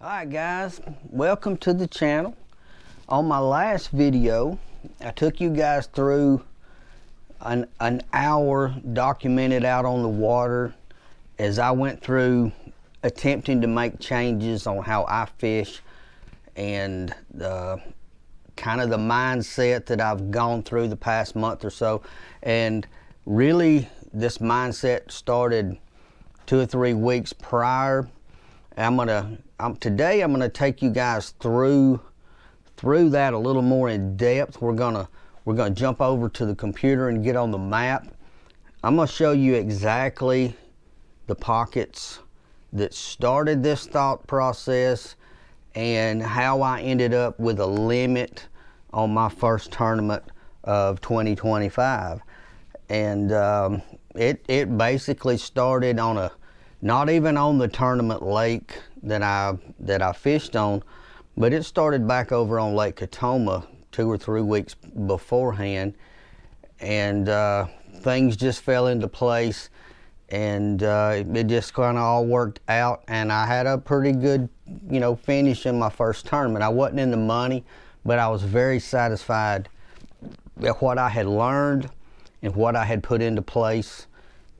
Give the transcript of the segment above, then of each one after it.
Alright guys, welcome to the channel. On my last video, I took you guys through an hour documented out on the water as I went through attempting to make changes on how I fish and kind of the mindset that I've gone through the past month or so. And really this mindset started 2 or 3 weeks prior. Today I'm gonna take you guys through that a little more in depth. We're gonna jump over to the computer and get on the map. I'm gonna show you exactly the pockets that started this thought process and how I ended up with a limit on my first tournament of 2025. And it basically started on not even on the tournament lake that I fished on, but it started back over on Lake Katoma 2 or 3 weeks beforehand, and things just fell into place, and it just kind of all worked out, and I had a pretty good, finish in my first tournament. I wasn't in the money, but I was very satisfied with what I had learned and what I had put into place.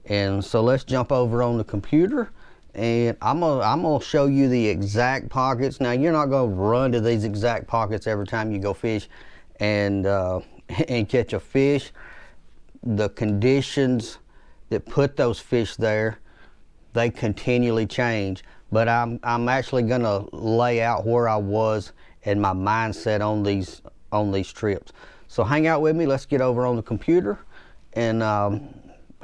And so let's jump over on the computer, and I'm gonna show you the exact pockets. Now you're not gonna run to these exact pockets every time you go fish and catch a fish. The conditions that put those fish there, they continually change. But I'm actually gonna lay out where I was and my mindset on these trips. So hang out with me. Let's get over on the computer, and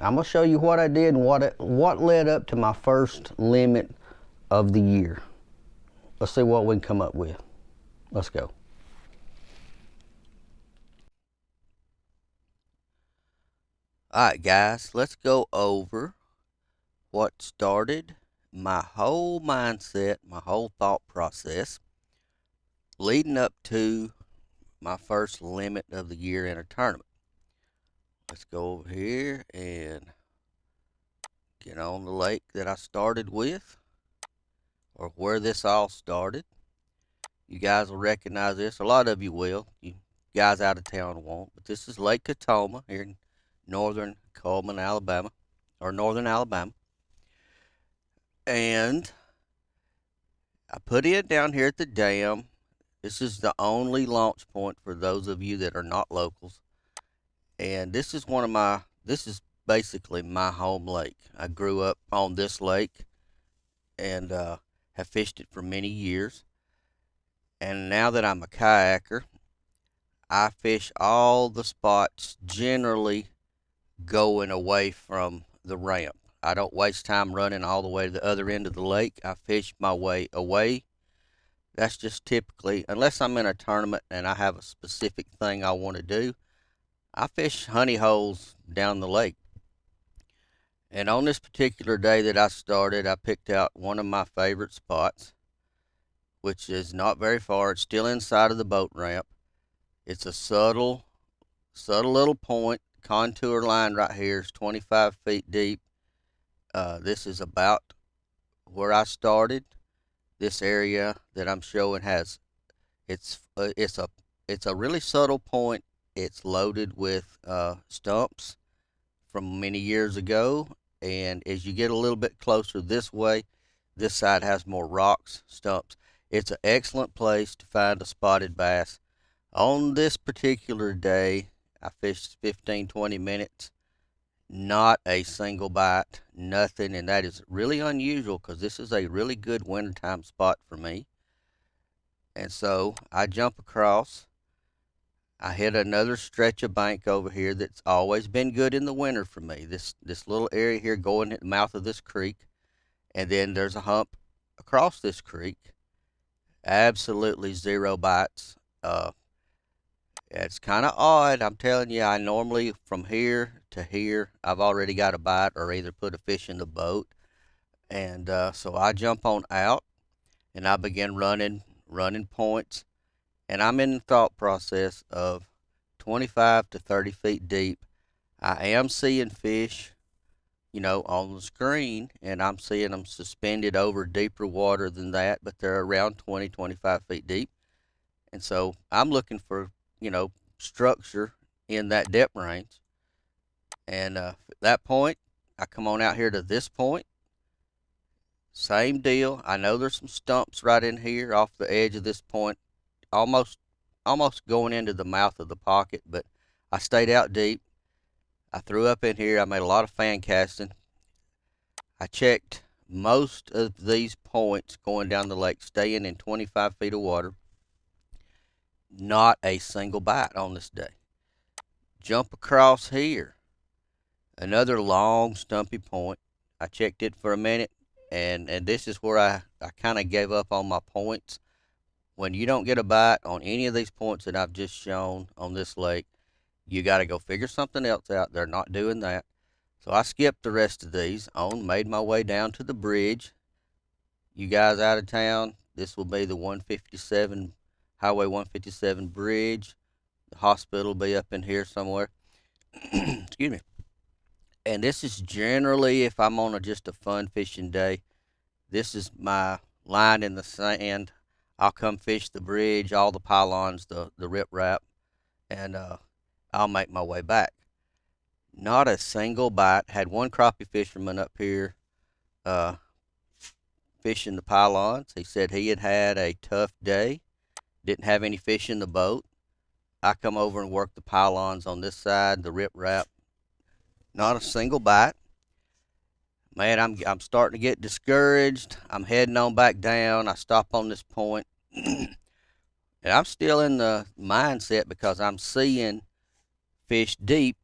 I'm gonna show you what I did and what led up to my first limit of the year. Let's see what we can come up with. Let's go. Alright guys, let's go over what started my whole mindset, my whole thought process leading up to my first limit of the year in a tournament. Let's go over here and get on the lake that I started with, or where this all started. You guys will recognize this. A lot of you will. You guys out of town won't. But this is Lake Katoma here in northern Coleman, Alabama, or northern Alabama. And I put it down here at the dam. This is the only launch point for those of you that are not locals. And this is this is basically my home lake. I grew up on this lake and have fished it for many years. And now that I'm a kayaker, I fish all the spots generally going away from the ramp. I don't waste time running all the way to the other end of the lake. I fish my way away. That's just typically, unless I'm in a tournament and I have a specific thing I want to do, I fish honey holes down the lake. And on this particular day that I started, I picked out one of my favorite spots, which is not very far. It's still inside of the boat ramp. It's a subtle little point. Contour line right here is 25 feet deep. This is about where I started. This area that I'm showing it's a really subtle point. It's loaded with stumps from many years ago, and as you get a little bit closer this way, this side has more rocks, stumps. It's an excellent place to find a spotted bass. On this particular day, I fished 15-20 minutes, not a single bite, nothing, and that is really unusual because this is a really good wintertime spot for me. And so I jump across. I hit another stretch of bank over here that's always been good in the winter for me. This little area here going at the mouth of this creek, and then there's a hump across this creek. Absolutely zero bites. It's kind of odd. I'm telling you, I normally from here to here, I've already got a bite or either put a fish in the boat. And so I jump on out and I begin running points. And I'm in the thought process of 25 to 30 feet deep. I am seeing fish on the screen, and I'm seeing them suspended over deeper water than that, but they're around 20, 25 feet deep. And so I'm looking for, structure in that depth range. And at that point, I come on out here to this point. Same deal. I know there's some stumps right in here off the edge of this point, almost almost going into the mouth of the pocket, but I stayed out deep. I threw up in here. I made a lot of fan casting. I checked most of these points going down the lake, staying in 25 feet of water. Not a single bite on this day. Jump across here. Another long, stumpy point. I checked it for a minute, and this is where I kind of gave up on my points. When you don't get a bite on any of these points that I've just shown on this lake, you got to go figure something else out. They're not doing that. So I skipped the rest of these made my way down to the bridge. You guys out of town, this will be the 157, Highway 157 bridge. The hospital will be up in here somewhere. Excuse me. And this is generally, if I'm on just a fun fishing day, this is my line in the sand. I'll come fish the bridge, all the pylons, the riprap, and I'll make my way back. Not a single bite. Had one crappie fisherman up here uh, fishing the pylons. He said he had a tough day, didn't have any fish in the boat. I come over and work the pylons on this side, the riprap. Not a single bite. Man, I'm starting to get discouraged. I'm heading on back down. I stop on this point. And I'm still in the mindset because I'm seeing fish deep.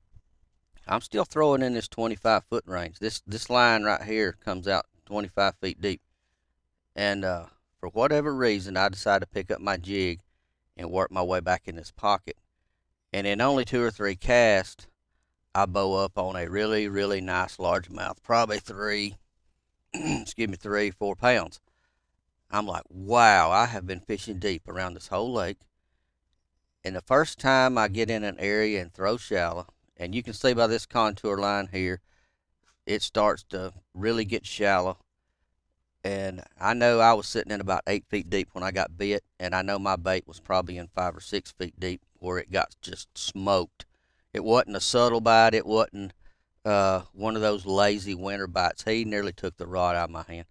I'm still throwing in this 25-foot range. This line right here comes out 25 feet deep. And for whatever reason, I decided to pick up my jig and work my way back in this pocket. And in only 2 or 3 casts, I bow up on a really, really nice largemouth, probably 3, 4 pounds. I'm like, wow, I have been fishing deep around this whole lake. And the first time I get in an area and throw shallow, and you can see by this contour line here, it starts to really get shallow. And I know I was sitting in about 8 feet deep when I got bit, and I know my bait was probably in 5 or 6 feet deep where it got just smoked. It wasn't a subtle bite. It wasn't one of those lazy winter bites. He nearly took the rod out of my hand.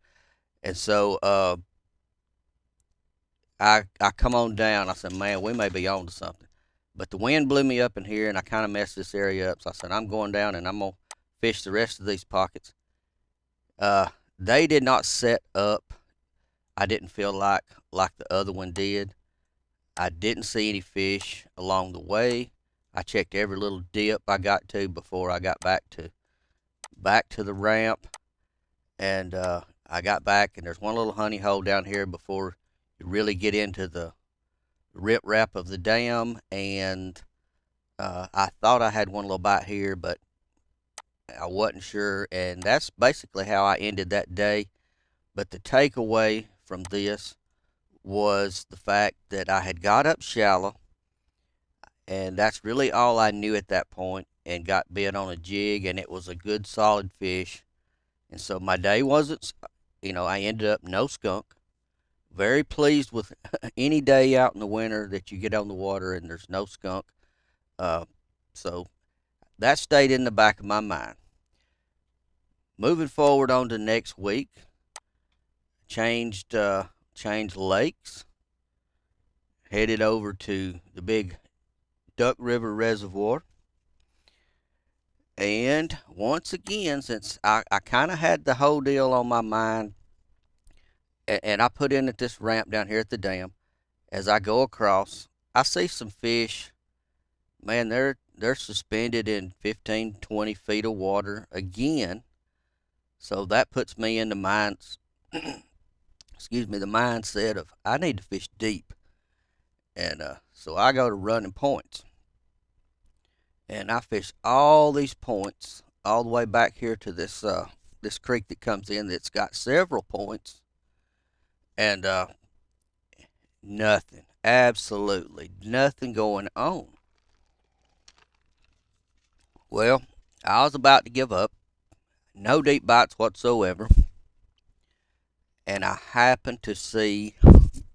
And so I come on down. I said, man, we may be on to something. But the wind blew me up in here, and I kind of messed this area up. So I said, I'm going down, and I'm going to fish the rest of these pockets. They did not set up. I didn't feel like the other one did. I didn't see any fish along the way. I checked every little dip I got to before I got back to the ramp, and I got back, and there's one little honey hole down here before you really get into the riprap of the dam, and I thought I had one little bite here, but I wasn't sure, and that's basically how I ended that day. But the takeaway from this was the fact that I had got up shallow, and that's really all I knew at that point, and got bit on a jig, and it was a good solid fish. And so my day wasn't, I ended up no skunk. Very pleased with any day out in the winter that you get on the water and there's no skunk. So that stayed in the back of my mind. Moving forward on to next week, changed lakes, headed over to the big Duck River Reservoir. And once again, since I kind of had the whole deal on my mind, and I put in at this ramp down here at the dam, as I go across, I see some fish. Man, they're suspended in 15, 20 feet of water again. So that puts me in the the mindset of I need to fish deep. And so I go to running points. And I fish all these points all the way back here to this creek that comes in that's got several points. And nothing, absolutely nothing going on. Well, I was about to give up. no deep bites whatsoever. And I happened to see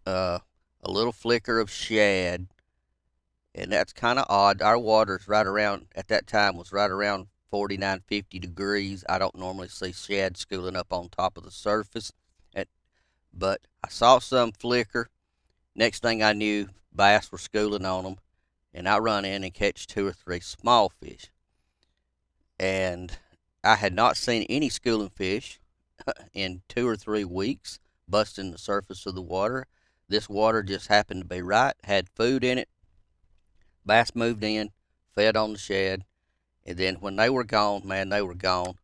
a little flicker of shad, and that's kind of odd. Our water's right around, at that time, was right around 49, 50 degrees. I don't normally see shad schooling up on top of the surface, at, but I saw some flicker. Next thing I knew, bass were schooling on them, and I run in and catch 2 or 3 small fish. And I had not seen any schooling fish in 2 or 3 weeks busting the surface of the water. This water just happened to be right, had food in it. Bass moved in, fed on the shad, and then when they were gone, man, they were gone.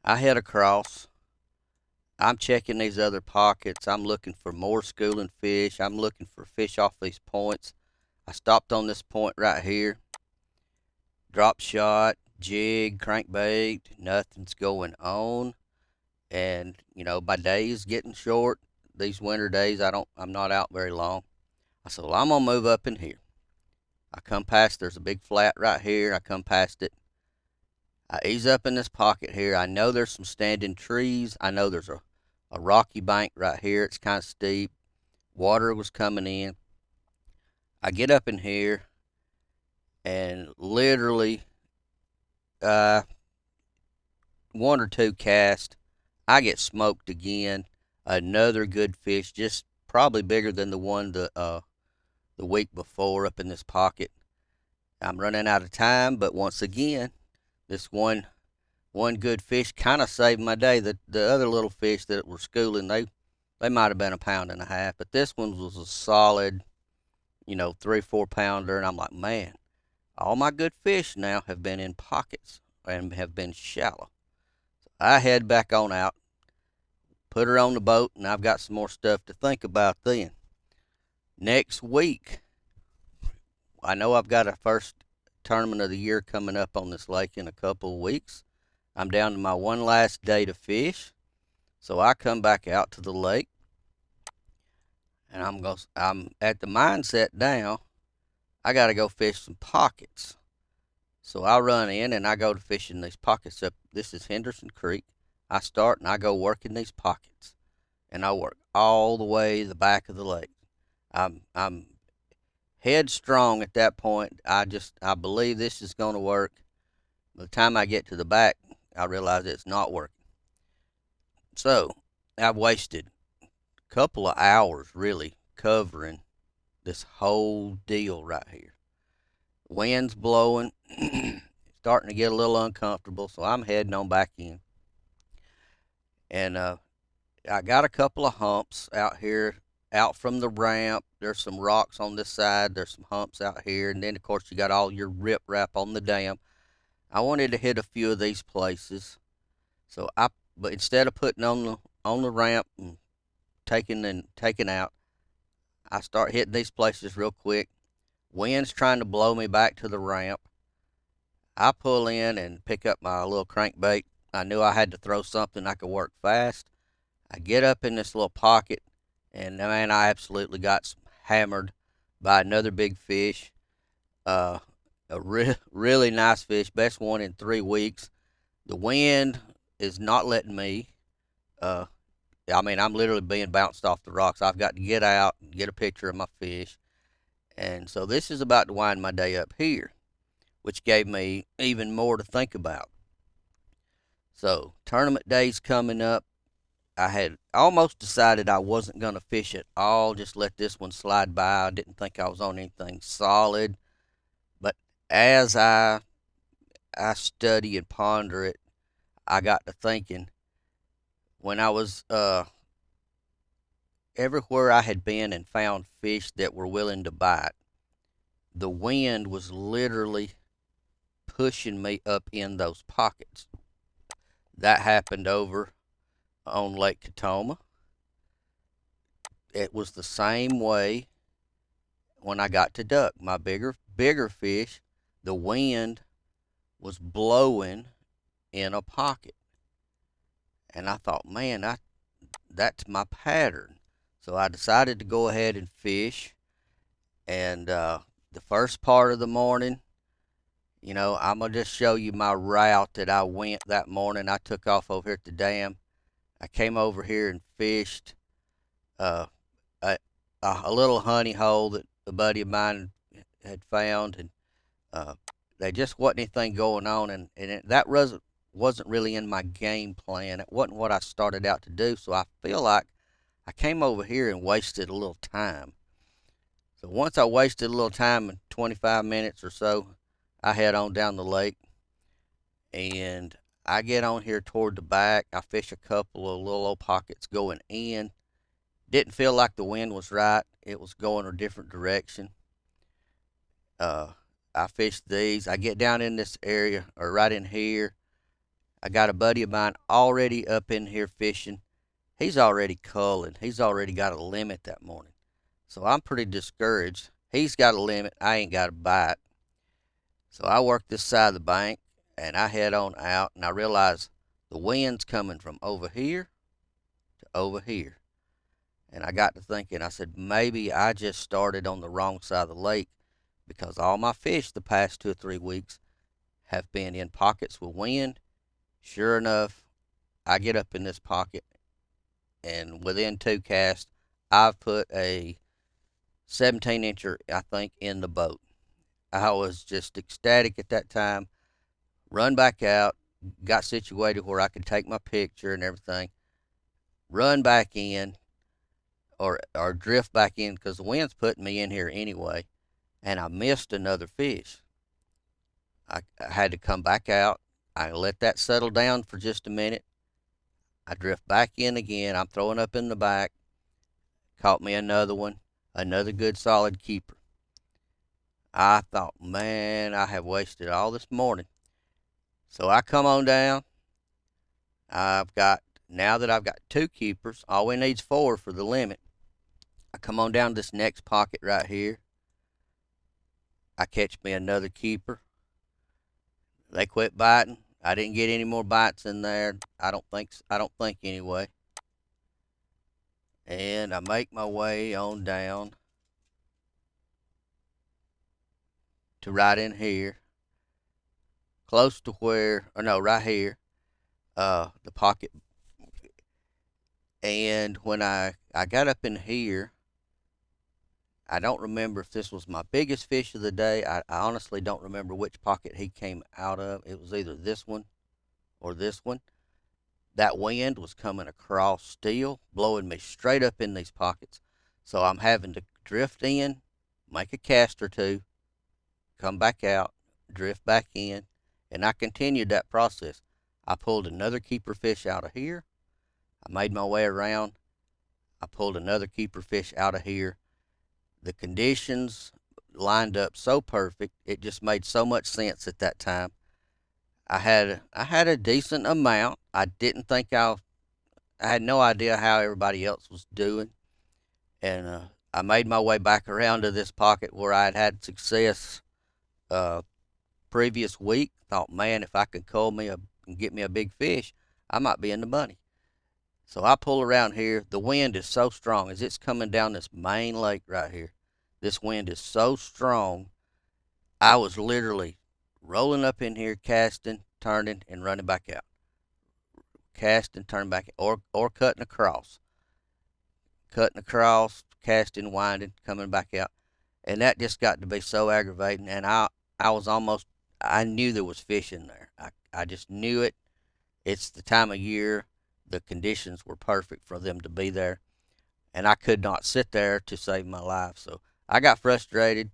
I head across. I'm checking these other pockets. I'm looking for more schooling fish. I'm looking for fish off these points. I stopped on this point right here. Drop shot, jig, crankbait, nothing's going on. And my days getting short. These winter days, I'm not out very long. I said, well, I'm gonna move up in here. I come past, there's a big flat right here. I come past it. I ease up in this pocket here. I know there's some standing trees. I know there's a rocky bank right here. It's kind of steep. Water was coming in. I get up in here, and literally, 1 or 2 casts, I get smoked again. Another good fish, just probably bigger than the one the week before up in this pocket. I'm running out of time, but once again, this one good fish kind of saved my day. The other little fish that were schooling, they might have been a pound and a half, but this one was a solid, 3 or 4 pounder, and I'm like, man, all my good fish now have been in pockets and have been shallow. So I head back on out, put her on the boat, and I've got some more stuff to think about then. Next week, I know I've got a first tournament of the year coming up on this lake in a couple of weeks. I'm down to my one last day to fish, so I come back out to the lake, and I'm at the mindset now. I got to go fish some pockets. So I run in and I go to fishing these pockets up. This is Henderson Creek. I start and I go working these pockets, and I work all the way to the back of the lake. I'm headstrong at that point. I believe this is going to work. By the time I get to the back, I realize it's not working. So I've wasted a couple of hours really covering this whole deal right here. Wind's blowing, starting to get a little uncomfortable, so I'm heading on back in. And I got a couple of humps out here, out from the ramp. There's some rocks on this side. There's some humps out here, and then of course you got all your riprap on the dam. I wanted to hit a few of these places, but instead of putting on the ramp and taking out, I start hitting these places real quick. Wind's trying to blow me back to the ramp. I pull in and pick up my little crankbait. I knew I had to throw something I could work fast. I get up in this little pocket, and man, I absolutely got hammered by another big fish. Really nice fish, best one in 3 weeks. The wind is not letting me. Uh, I'm literally being bounced off the rocks. I've got to get out and get a picture of my fish. And so this is about to wind my day up here, which gave me even more to think about. So tournament day's coming up. I had almost decided I wasn't going to fish at all, just let this one slide by. I didn't think I was on anything solid. But as I study and ponder it, I got to thinking, when I was everywhere I had been and found fish that were willing to bite, the wind was literally pushing me up in those pockets. That happened over on Lake Katoma. It was the same way when I got to duck. My bigger fish, the wind was blowing in a pocket. And I thought, man, that's my pattern. So I decided to go ahead and fish. And the first part of the morning, I'm going to just show you my route that I went that morning. I took off over here at the dam. I came over here and fished uh, a, a little honey hole that a buddy of mine had found, and uh, there just wasn't anything going on, that wasn't really in my game plan. It wasn't what I started out to do, so I feel like I came over here and wasted a little time. So once I wasted a little time, in 25 minutes or so, I head on down the lake, and I get on here toward the back. I fish a couple of little old pockets going in. Didn't feel like the wind was right. It was going a different direction. Uh, I fished these. I get down in this area, or right in here. I got a buddy of mine already up in here fishing. He's already culling. He's already got a limit that morning. So I'm pretty discouraged. He's got a limit. I ain't got a bite. So I work this side of the bank, and I head on out, and I realize the wind's coming from over here to over here. And I got to thinking, I said, maybe I just started on the wrong side of the lake, because all my fish the past 2 or 3 weeks have been in pockets with wind. Sure enough, I get up in this pocket, and within 2 casts, I've put a 17-incher, I think, in the boat. I was just ecstatic at that time. Run back out, got situated where I could take my picture and everything. Run back in, or drift back in, because the wind's putting me in here anyway. And I missed another fish. I had to come back out. I let that settle down for just a minute. I drift back in again. I'm throwing up in the back. Caught me another one, another good solid keeper. I thought, man, I have wasted all this morning. So I come on down. Now that I've got 2 keepers, all we need's 4 for the limit. I come on down to this next pocket right here. I catch me another keeper. They quit biting. I didn't get any more bites in there. I don't think anyway. And I make my way on down to right in here, close to where, or no, right here, the pocket. And when I got up in here, I don't remember if this was my biggest fish of the day. I honestly don't remember which pocket he came out of. It was either this one or this one. That wind was coming across still, blowing me straight up in these pockets. So I'm having to drift in, make a cast or two, come back out, drift back in, and I continued that process. I pulled another keeper fish out of here. I made my way around. I pulled another keeper fish out of here. The conditions lined up so perfect. It just made so much sense at that time. I had a decent amount. I didn't think I had no idea how everybody else was doing, and I made my way back around to this pocket where I had success uh, previous week. Thought, man, if I could and get me a big fish, I might be in the money. So I pull around here. The wind is so strong as it's coming down this main lake right here. This wind is so strong. I was literally rolling up in here, casting, turning, and running back out. Casting, turning back, or cutting across. Cutting across, casting, winding, coming back out. And that just got to be so aggravating. And I knew there was fish in there. I just knew it. It's the time of year. The conditions were perfect for them to be there. And I could not sit there to save my life. So I got frustrated.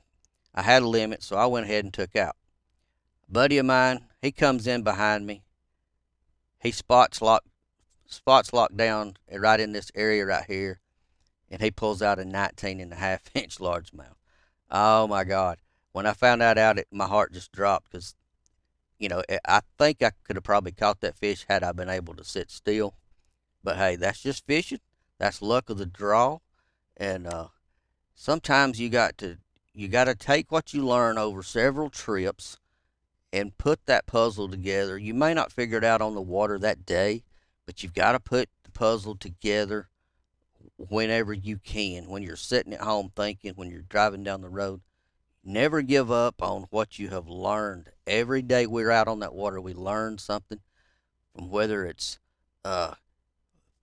I had a limit, so I went ahead and took out. A buddy of mine, he comes in behind me. He spots locked down right in this area right here, and he pulls out a 19.5-inch largemouth. Oh my God! When I found that out, my heart just dropped, because I think I could have probably caught that fish had I been able to sit still. But hey, that's just fishing. That's luck of the draw, and sometimes you got to take what you learn over several trips and put that puzzle together. You may not figure it out on the water that day, but you've got to put the puzzle together whenever you can. When you're sitting at home thinking, when you're driving down the road, Never give up on what you have learned. Every day we're out on that water, we learn something, from whether it's uh,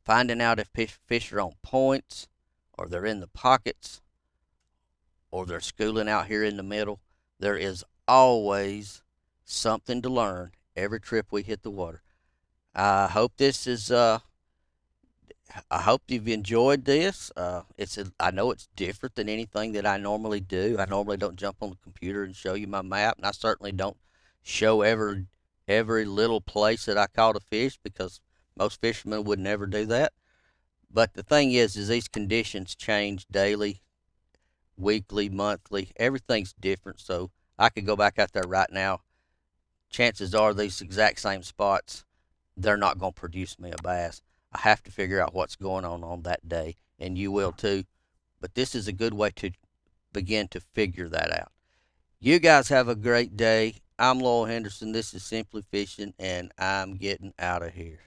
finding out if fish are on points, or they're in the pockets, or they're schooling out here in the middle. There is always something to learn every trip we hit the water. I hope this is I hope you've enjoyed this. I know it's different than anything that I normally do. I normally don't jump on the computer and show you my map, and I certainly don't show every little place that I caught a fish, because most fishermen would never do that. But the thing is these conditions change daily, weekly, monthly. Everything's different. So I could go back out there right now. Chances are these exact same spots, they're not going to produce me a bass. I have to figure out what's going on that day, and you will too. But this is a good way to begin to figure that out. You guys have a great day. I'm Lowell Henderson. This is Simply Fishing, and I'm getting out of here.